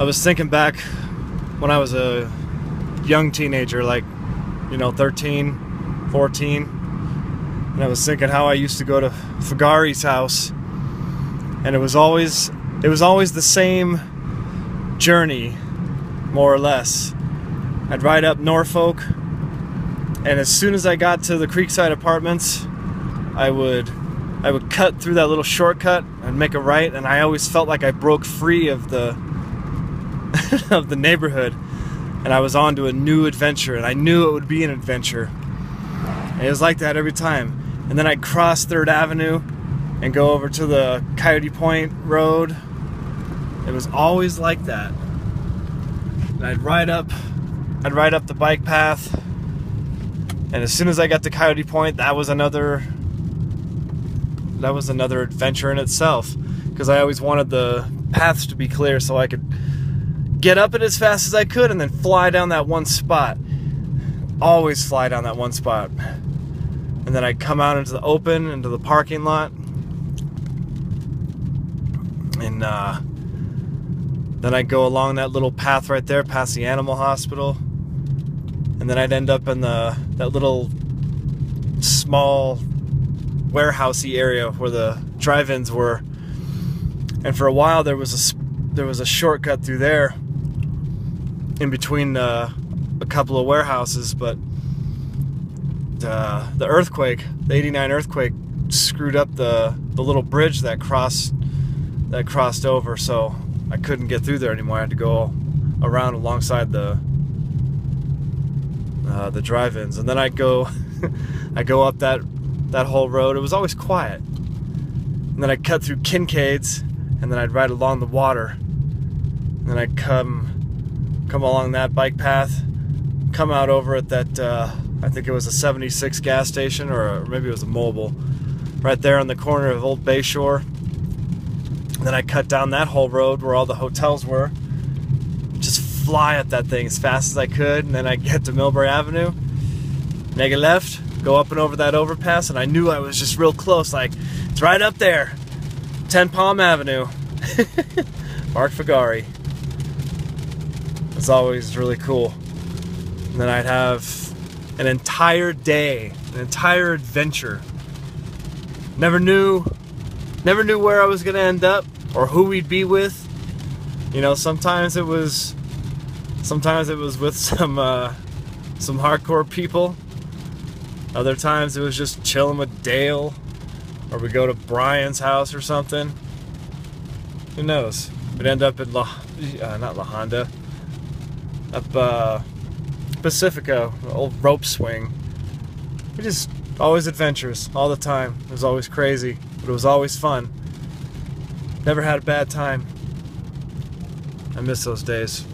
I was thinking back when I was a young teenager, like, 13, 14, and I was thinking how I used to go to Fagari's house, and it was always the same journey, more or less. I'd ride up Norfolk, and as soon as I got to the Creekside Apartments, I would cut through that little shortcut and make a right, and I always felt like I broke free of the of the neighborhood, and I was on to a new adventure, and I knew it would be an adventure. And it was like that every time. And then I'd cross 3rd Avenue and go over to the Coyote Point Road. It was always like that. And I'd ride up the bike path, and as soon as I got to Coyote Point, that was another adventure in itself, because I always wanted the paths to be clear so I could get up it as fast as I could and then fly down that one spot. Always fly down that one spot. And then I'd come out into the open, into the parking lot, and then I'd go along that little path right there past the animal hospital, and then I'd end up in that little small warehousey area where the drive-ins were. And for a while there was a shortcut through there in between a couple of warehouses, but the earthquake, the '89 earthquake, screwed up the little bridge that crossed over, so I couldn't get through there anymore. I had to go around alongside the drive-ins, and then I go up that whole road. It was always quiet, and then I'd cut through Kincaid's, and then I'd ride along the water, and then I'd come along that bike path, come out over at that I think it was a 76 gas station, or maybe it was a Mobil, right there on the corner of Old Bayshore. And then I cut down that whole road where all the hotels were, just fly up that thing as fast as I could, and then I get to Millbury Avenue, make a left, go up and over that overpass, and I knew I was just real close, like, it's right up there, 10 Palm Avenue. Mark Fagari. It's always really cool. And then I'd have an entire day, an entire adventure. Never knew where I was gonna end up or who we'd be with. Sometimes it was with some hardcore people. Other times it was just chilling with Dale, or we go to Brian's house or something. Who knows? We'd end up at not La Honda, up Pacifica, old rope swing. We just always adventures all the time. It was always crazy, but it was always fun. Never had a bad time. I miss those days.